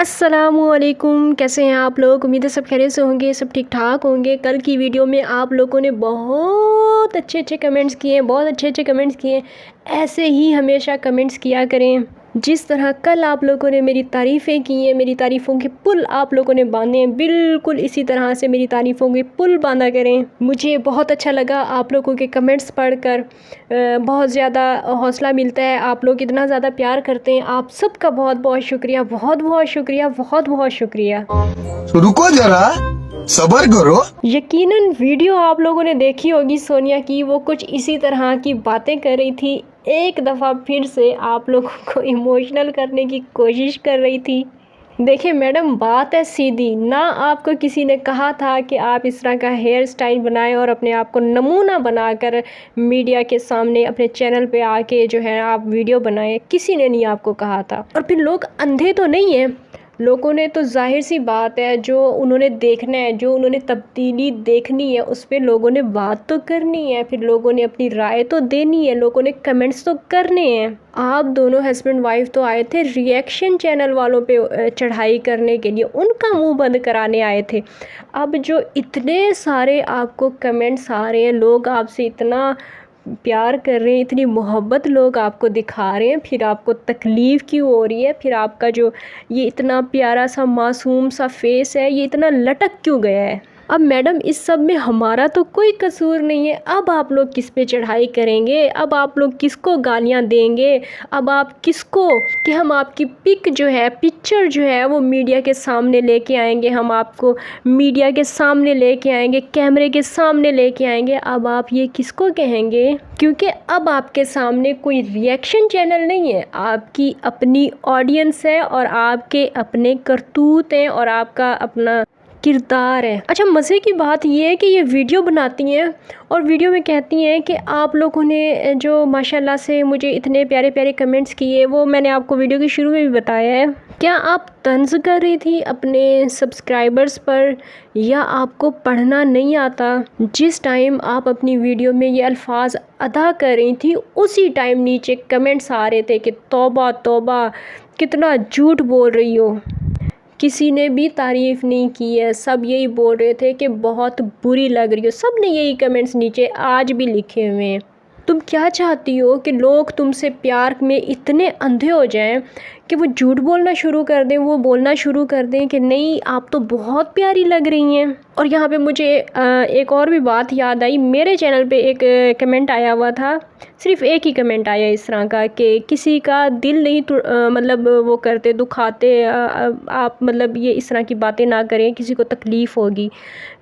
अस्सलामुअलैकुम, कैसे हैं आप लोग। उम्मीद है सब खैरियत से होंगे, सब ठीक ठाक होंगे। कल की वीडियो में आप लोगों ने बहुत अच्छे कमेंट्स किए, बहुत अच्छे कमेंट्स किए। ऐसे ही हमेशा कमेंट्स किया करें। जिस तरह कल आप लोगों ने मेरी तारीफ़ें की हैं, मेरी तारीफ़ों के पुल आप लोगों ने बांधे हैं, बिल्कुल इसी तरह से मेरी तारीफ़ों के पुल बांधा करें। मुझे बहुत अच्छा लगा आप लोगों के कमेंट्स पढ़कर, बहुत ज़्यादा हौसला मिलता है। आप लोग इतना ज़्यादा प्यार करते हैं, आप सबका बहुत बहुत शुक्रिया, बहुत बहुत शुक्रिया, बहुत बहुत शुक्रिया। तो रुको जरा, सब्र करो। यकीनन वीडियो आप लोगों ने देखी होगी सोनिया की, वो कुछ इसी तरह की बातें कर रही थी। एक दफ़ा फिर से आप लोगों को इमोशनल करने की कोशिश कर रही थी। देखिए मैडम, बात है सीधी ना। आपको किसी ने कहा था कि आप इस तरह का हेयर स्टाइल बनाएं और अपने आप को नमूना बनाकर मीडिया के सामने अपने चैनल पे आके जो है आप वीडियो बनाएं? किसी ने नहीं आपको कहा था। और फिर लोग अंधे तो नहीं हैं, लोगों ने तो जाहिर सी बात है, जो उन्होंने देखना है, जो उन्होंने तब्दीली देखनी है, उस पर लोगों ने बात तो करनी है, फिर लोगों ने अपनी राय तो देनी है, लोगों ने कमेंट्स तो करने हैं। आप दोनों हस्बैंड वाइफ तो आए थे रिएक्शन चैनल वालों पे चढ़ाई करने के लिए, उनका मुंह बंद कराने आए थे। अब जो इतने सारे आपको कमेंट्स आ रहे हैं, लोग आपसे इतना प्यार कर रहे हैं, इतनी मोहब्बत लोग आपको दिखा रहे हैं, फिर आपको तकलीफ़ क्यों हो रही है? फिर आपका जो ये इतना प्यारा सा मासूम सा फेस है, ये इतना लटक क्यों गया है? अब मैडम, इस सब में हमारा तो कोई कसूर नहीं है। अब आप लोग किस पे चढ़ाई करेंगे? अब आप लोग किसको गालियां देंगे? अब आप किसको कि हम आपकी पिक जो है, पिक्चर जो है वो मीडिया के सामने लेके आएंगे, हम आपको मीडिया के सामने लेके आएंगे, कैमरे के सामने लेके आएंगे। अब आप ये किसको कहेंगे? क्योंकि अब आपके सामने कोई रिएक्शन चैनल नहीं है, आपकी अपनी ऑडियंस है और आपके अपने करतूत हैं और आपका अपना किरदार है। अच्छा, मज़े की बात यह है कि ये वीडियो बनाती हैं और वीडियो में कहती हैं कि आप लोगों ने जो माशाल्लाह से मुझे इतने प्यारे प्यारे कमेंट्स किए, वो मैंने आपको वीडियो के शुरू में भी बताया है। क्या आप तंज़ कर रही थी अपने सब्सक्राइबर्स पर, या आपको पढ़ना नहीं आता? जिस टाइम आप अपनी वीडियो में ये अल्फाज अदा कर रही थी, उसी टाइम नीचे कमेंट्स आ रहे थे कि तौबा तौबा, कितना झूठ बोल रही हो। किसी ने भी तारीफ़ नहीं की है, सब यही बोल रहे थे कि बहुत बुरी लग रही हो। सब ने यही कमेंट्स नीचे आज भी लिखे हुए हैं। तुम क्या चाहती हो कि लोग तुमसे प्यार में इतने अंधे हो जाएं कि वो झूठ बोलना शुरू कर दें, वो बोलना शुरू कर दें कि नहीं आप तो बहुत प्यारी लग रही हैं। और यहाँ पे मुझे एक और भी बात याद आई। मेरे चैनल पे एक कमेंट आया हुआ था, सिर्फ एक ही कमेंट आया इस तरह का कि किसी का दिल नहीं मतलब वो करते, दुखाते, आप मतलब ये इस तरह की बातें ना करें, किसी को तकलीफ़ होगी।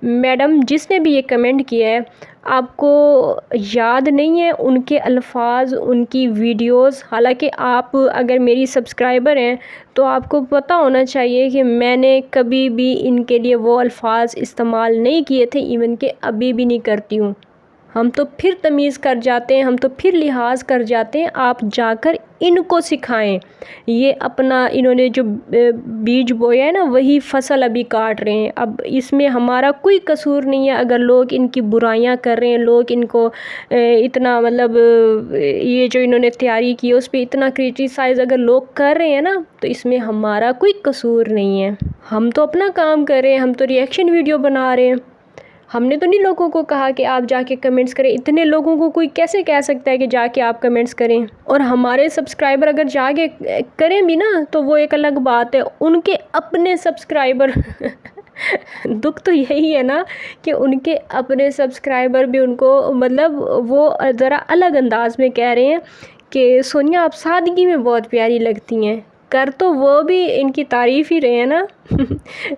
मैडम, जिसने भी ये कमेंट किया है, आपको याद नहीं है उनके अल्फाज, उनकी वीडियोस? हालांकि आप अगर मेरी सब्सक्राइबर हैं तो आपको पता होना चाहिए कि मैंने कभी भी इनके लिए वो अल्फाज इस्तेमाल नहीं किए थे, इवन के अभी भी नहीं करती हूँ। हम तो फिर तमीज़ कर जाते हैं, हम तो फिर लिहाज कर जाते हैं। आप जाकर इनको सिखाएं। ये अपना इन्होंने जो बीज बोया है ना, वही फसल अभी काट रहे हैं। अब इसमें हमारा कोई कसूर नहीं है। अगर लोग इनकी बुराइयां कर रहे हैं, लोग इनको इतना मतलब ये जो इन्होंने तैयारी की है उस पर इतना क्रिटिसाइज़ अगर लोग कर रहे हैं ना, तो इसमें हमारा कोई कसूर नहीं है। हम तो अपना काम कर रहे हैं, हम तो रिएक्शन वीडियो बना रहे हैं। हमने तो नहीं लोगों को कहा कि आप जाके कमेंट्स करें। इतने लोगों को कोई कैसे कह सकता है कि जाके आप कमेंट्स करें? और हमारे सब्सक्राइबर अगर जाके करें भी ना, तो वो एक अलग बात है, उनके अपने सब्सक्राइबर दुख तो यही है ना कि उनके अपने सब्सक्राइबर भी उनको मतलब वो ज़रा अलग अंदाज में कह रहे हैं कि सोनिया आप सादगी में बहुत प्यारी लगती हैं। कर तो वो भी इनकी तारीफ़ ही रहे हैं ना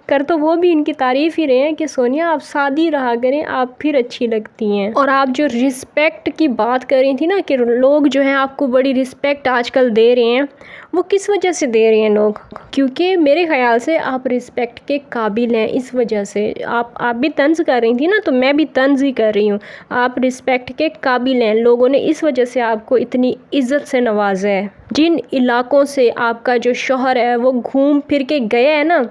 कर तो वो भी इनकी तारीफ़ ही रहे हैं कि सोनिया आप सादी रहा करें, आप फिर अच्छी लगती हैं। और आप जो रिस्पेक्ट की बात कर रही थी ना कि लोग जो हैं आपको बड़ी रिस्पेक्ट आजकल दे रहे हैं, वो किस वजह से दे रहे हैं लोग? क्योंकि मेरे ख़्याल से आप रिस्पेक्ट के काबिल हैं। इस वजह से आप भी तंज़ कर रही थी ना, तो मैं भी तंज़ ही कर रही हूँ। आप रिस्पेक्ट के काबिल हैं, लोगों ने इस वजह से आपको इतनी इज़्ज़त से नवाजा है। जिन इलाकों से आपका जो शौहर है वो घूम फिर के गया है ना,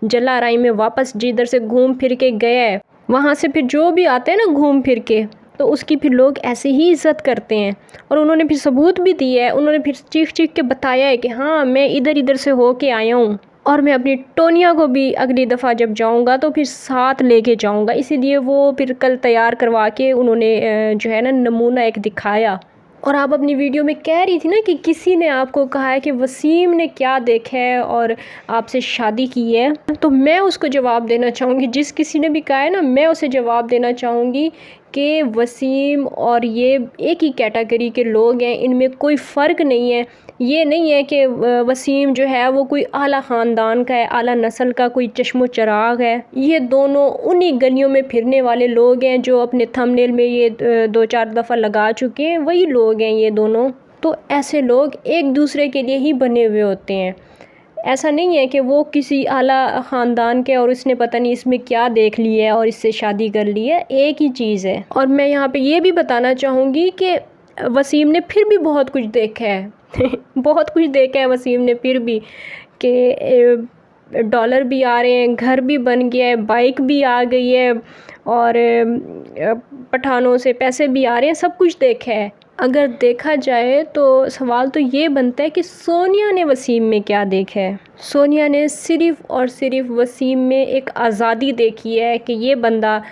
जलाराई में वापस जिधर से घूम फिर के गया है, वहाँ से फिर जो भी आते हैं ना घूम फिर के, तो उसकी फिर लोग ऐसे ही इज़्ज़त करते हैं। और उन्होंने फिर सबूत भी दिया है, उन्होंने फिर चीख चीख के बताया है कि हाँ मैं इधर इधर से हो के आया हूँ। और मैं अपनी टोनिया को भी अगली दफ़ा जब जाऊंगा तो फिर साथ लेके जाऊंगा, इसीलिए वो फिर कल तैयार करवा के उन्होंने जो है ना नमूना एक दिखाया। और आप अपनी वीडियो में कह रही थी ना कि किसी ने आपको कहा है कि वसीम ने क्या देखा है और आपसे शादी की है, तो मैं उसको जवाब देना चाहूँगी, जिस किसी ने भी कहा है ना, मैं उसे जवाब देना चाहूँगी कि वसीम और ये एक ही कैटेगरी के लोग हैं, इनमें कोई फ़र्क नहीं है। ये नहीं है कि वसीम जो है वो कोई आला ख़ानदान का है, आला नस्ल का कोई चश्मो चराग है। ये दोनों उन्हीं गलियों में फिरने वाले लोग हैं जो अपने थंबनेल में ये 2-4 दफ़ा लगा चुके हैं, वही लोग हैं ये दोनों। तो ऐसे लोग एक दूसरे के लिए ही बने हुए होते हैं। ऐसा नहीं है कि वो किसी आला ख़ानदान के और उसने पता नहीं इसमें क्या देख लिया है और इससे शादी कर ली है, एक ही चीज़ है। और मैं यहाँ पे ये भी बताना चाहूँगी कि वसीम ने फिर भी बहुत कुछ देखा है बहुत कुछ देखा है वसीम ने फिर भी, कि डॉलर भी आ रहे हैं, घर भी बन गया है, बाइक भी आ गई है और पठानों से पैसे भी आ रहे हैं, सब कुछ देखा है। अगर देखा जाए तो सवाल तो ये बनता है कि सोनिया ने वसीम में क्या देखा है। सोनिया ने सिर्फ़ और सिर्फ वसीम में एक आज़ादी देखी है कि ये बंदा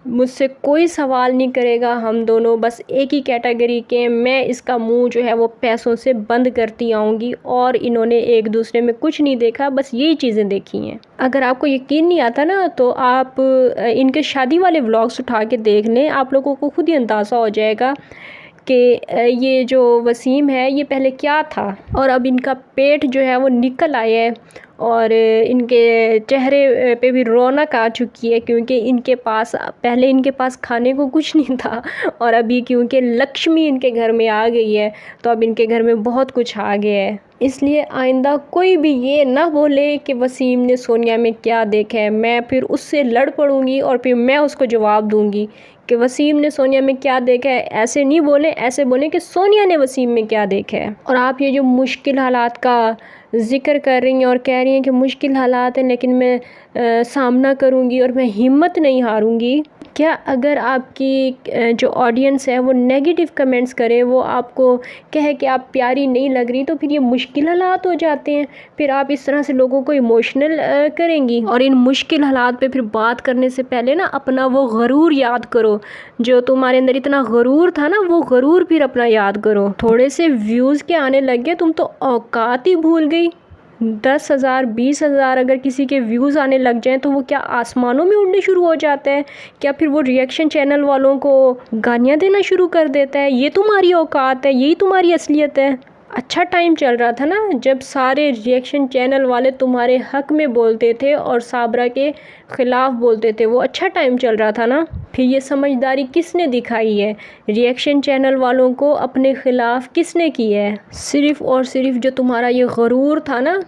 मुझसे कोई सवाल नहीं करेगा, हम दोनों बस एक ही कैटेगरी के, मैं इसका मुंह जो है वो पैसों से बंद करती आऊँगी, और इन्होंने एक दूसरे में कुछ नहीं देखा, बस यही चीज़ें देखी हैं। अगर आपको यकीन नहीं आता ना तो आप इनके शादी वाले व्लॉग्स उठा के देख लें, आप लोगों को खुद ही अंदाज़ा हो जाएगा कि ये जो वसीम है ये पहले क्या था और अब इनका पेट जो है वो निकल आया है और इनके चेहरे पे भी रौनक आ चुकी है, क्योंकि इनके पास पहले इनके पास खाने को कुछ नहीं था और अभी क्योंकि लक्ष्मी इनके घर में आ गई है तो अब इनके घर में बहुत कुछ आ गया है। इसलिए आइंदा कोई भी ये ना बोले कि वसीम ने सोनिया में क्या देखा है, मैं फिर उससे लड़ पड़ूंगी और फिर मैं उसको जवाब दूंगी कि वसीम ने सोनिया में क्या देखा है। ऐसे नहीं बोले, ऐसे बोले कि सोनिया ने वसीम में क्या देखा है। और आप ये जो मुश्किल हालात का ज़िक्र कर रही हैं और कह रही हैं कि मुश्किल हालात हैं लेकिन मैं सामना करूंगी और मैं हिम्मत नहीं हारूंगी, क्या अगर आपकी जो ऑडियंस है वो नेगेटिव कमेंट्स करे, वो आपको कहे कि आप प्यारी नहीं लग रही, तो फिर ये मुश्किल हालात हो जाते हैं। फिर आप इस तरह से लोगों को इमोशनल करेंगी। और इन मुश्किल हालात पे फिर बात करने से पहले ना अपना वो गरूर याद करो, जो तुम्हारे अंदर इतना गरूर था ना, वो गरूर फिर अपना याद करो। थोड़े से व्यूज़ के आने लग गए, तुम तो औकात ही भूल गई। 10,000 20,000 अगर किसी के व्यूज़ आने लग जाएं तो वो क्या आसमानों में उड़ने शुरू हो जाता है? क्या फिर वो रिएक्शन चैनल वालों को गालियाँ देना शुरू कर देता है? ये तुम्हारी औकात है, यही तुम्हारी असलियत है? अच्छा टाइम चल रहा था ना जब सारे रिएक्शन चैनल वाले तुम्हारे हक में बोलते थे और साबरा के ख़िलाफ़ बोलते थे, वो अच्छा टाइम चल रहा था ना। फिर ये समझदारी किसने दिखाई है? रिएक्शन चैनल वालों को अपने ख़िलाफ़ किसने की है? सिर्फ़ और सिर्फ जो तुम्हारा ये गरूर था ना,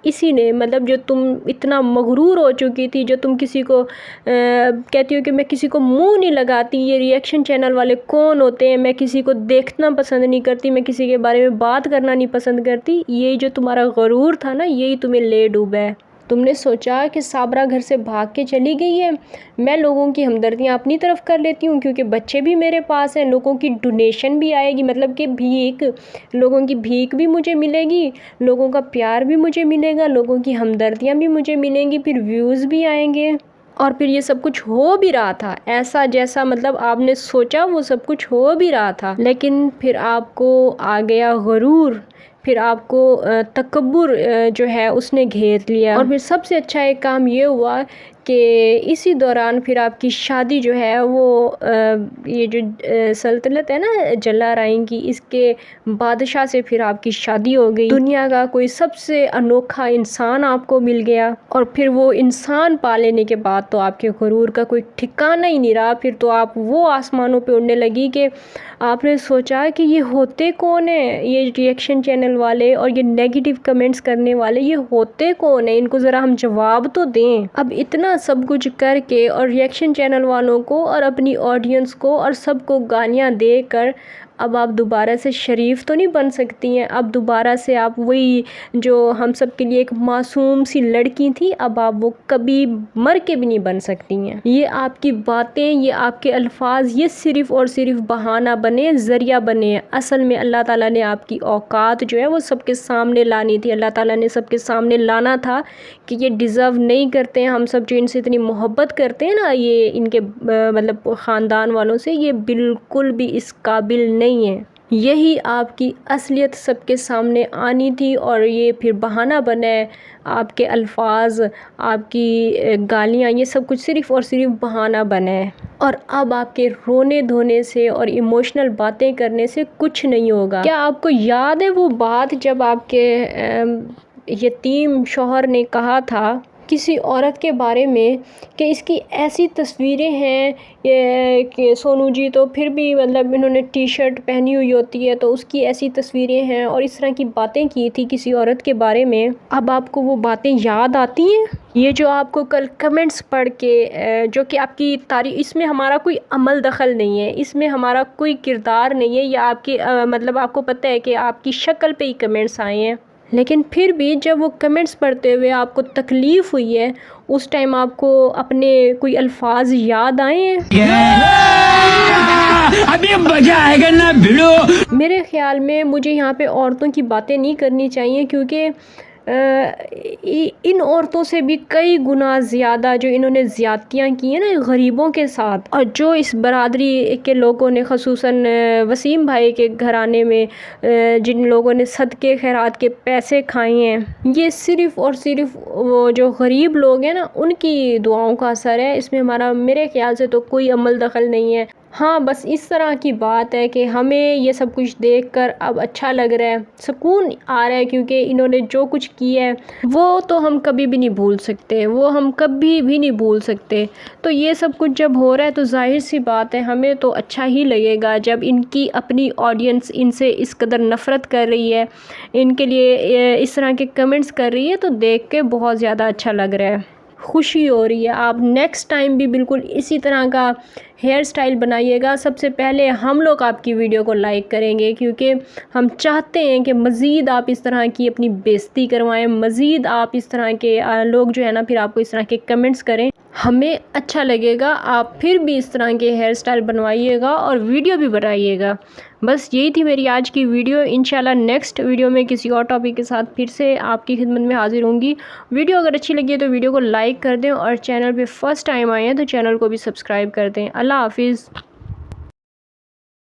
इसी ने, मतलब जो तुम इतना मगरूर हो चुकी थी, जो तुम किसी को कहती हो कि मैं किसी को मुंह नहीं लगाती, ये रिएक्शन चैनल वाले कौन होते हैं, मैं किसी को देखना पसंद नहीं करती, मैं किसी के बारे में बात करना नहीं पसंद करती, यही जो तुम्हारा गरूर था ना, यही तुम्हें ले डूबा है। तुमने सोचा कि साबरा घर से भाग के चली गई है, मैं लोगों की हमदर्दियाँ अपनी तरफ कर लेती हूँ क्योंकि बच्चे भी मेरे पास हैं, लोगों की डोनेशन भी आएगी, मतलब कि भीख, लोगों की भीख भी मुझे मिलेगी, लोगों का प्यार भी मुझे मिलेगा, लोगों की हमदर्दियाँ भी मुझे मिलेंगी, फिर व्यूज़ भी आएंगे। और फिर ये सब कुछ हो भी रहा था, ऐसा जैसा मतलब आपने सोचा वो सब कुछ हो भी रहा था। लेकिन फिर आपको आ गया गरूर, फिर आपको तकब्बुर जो है उसने घेर लिया। और फिर सबसे अच्छा एक काम ये हुआ कि इसी दौरान फिर आपकी शादी जो है वो ये जो सल्तनत है ना जलाराइन की, इसके बादशाह से फिर आपकी शादी हो गई। दुनिया का कोई सबसे अनोखा इंसान आपको मिल गया और फिर वो इंसान पा लेने के बाद तो आपके गुरूर का कोई ठिकाना ही नहीं रहा। फिर तो आप वो आसमानों पे उड़ने लगी कि आपने सोचा कि ये होते कौन है, ये रिएक्शन चैनल वाले और ये नेगेटिव कमेंट्स करने वाले, ये होते कौन है, इनको ज़रा हम जवाब तो दें। अब इतना सब कुछ करके और रिएक्शन चैनल वालों को और अपनी ऑडियंस को और सबको गालियाँ देकर अब आप दोबारा से शरीफ तो नहीं बन सकती हैं। अब दोबारा से आप वही जो हम सब के लिए एक मासूम सी लड़की थी, अब आप वो कभी मर के भी नहीं बन सकती हैं। ये आपकी बातें, ये आपके अल्फाज, ये सिर्फ़ और सिर्फ बहाना बने, ज़रिया बने। असल में अल्लाह ताला ने आपकी औकात जो है वो सबके सामने लानी थी। अल्लाह ताला ने सबके सामने लाना था कि ये डिज़र्व नहीं करते हैं। हम सब जो इनसे इतनी मोहब्बत करते हैं ना, ये इनके मतलब ख़ानदान वालों से, ये बिल्कुल भी इस काबिल नहीं है। यही आपकी असलियत सबके सामने आनी थी और ये फिर बहाना बना है। आपके अल्फाज, आपकी गालियाँ, ये सब कुछ सिर्फ़ और सिर्फ बहाना बना है। और अब आपके रोने धोने से और इमोशनल बातें करने से कुछ नहीं होगा। क्या आपको याद है वो बात जब आपके यतीम शौहर ने कहा था किसी औरत के बारे में कि इसकी ऐसी तस्वीरें हैं कि सोनू जी तो फिर भी मतलब इन्होंने टी शर्ट पहनी हुई होती है तो उसकी ऐसी तस्वीरें हैं, और इस तरह की बातें की थी किसी औरत के बारे में। अब आपको वो बातें याद आती हैं? ये जो आपको कल कमेंट्स पढ़ के जो कि आपकी तारीफ, इसमें हमारा कोई अमल दखल नहीं है, इसमें हमारा कोई किरदार नहीं है, या आपके मतलब आपको पता है कि आपकी शक्ल पे ही कमेंट्स आए हैं, लेकिन फिर भी जब वो कमेंट्स पढ़ते हुए आपको तकलीफ़ हुई है, उस टाइम आपको अपने कोई अल्फाज याद आए हैं? अभी मजा आएगा ना भिड़ो। मेरे ख्याल में मुझे यहाँ पे औरतों की बातें नहीं करनी चाहिए, क्योंकि इन औरतों से भी कई गुना ज़्यादा जो इन्होंने ज़्यादतियाँ की हैं ना गरीबों के साथ, और जो इस बरादरी के लोगों ने, ख़ुसूसन वसीम भाई के घराने में जिन लोगों ने सदके खैरात के पैसे खाए हैं, ये सिर्फ़ और सिर्फ वो जो गरीब लोग हैं ना उनकी दुआओं का असर है। इसमें हमारा मेरे ख़्याल से तो कोई अमल दखल नहीं है। हाँ, बस इस तरह की बात है कि हमें ये सब कुछ देखकर अब अच्छा लग रहा है, सुकून आ रहा है, क्योंकि इन्होंने जो कुछ किया है वो तो हम कभी भी नहीं भूल सकते, वो हम कभी भी नहीं भूल सकते। तो ये सब कुछ जब हो रहा है तो जाहिर सी बात है हमें तो अच्छा ही लगेगा। जब इनकी अपनी ऑडियंस इनसे इस कदर नफ़रत कर रही है, इनके लिए इस तरह के कमेंट्स कर रही है, तो देख के बहुत ज़्यादा अच्छा लग रहा है, खुशी हो रही है। आप नेक्स्ट टाइम भी बिल्कुल इसी तरह का हेयर स्टाइल बनाइएगा। सबसे पहले हम लोग आपकी वीडियो को लाइक करेंगे, क्योंकि हम चाहते हैं कि मज़ीद आप इस तरह की अपनी बेइज्जती करवाएं, मज़ीद आप इस तरह के लोग जो है ना फिर आपको इस तरह के कमेंट्स करें, हमें अच्छा लगेगा। आप फिर भी इस तरह के हेयर स्टाइल बनवाइएगा और वीडियो भी बनाइएगा। बस यही थी मेरी आज की वीडियो। इंशाल्लाह नेक्स्ट वीडियो में किसी और टॉपिक के साथ फिर से आपकी खिदमत में हाजिर होंगी। वीडियो अगर अच्छी लगी है तो वीडियो को लाइक कर दें, और चैनल पे फर्स्ट टाइम आए हैं तो चैनल को भी सब्सक्राइब कर दें। अल्लाह हाफिज़।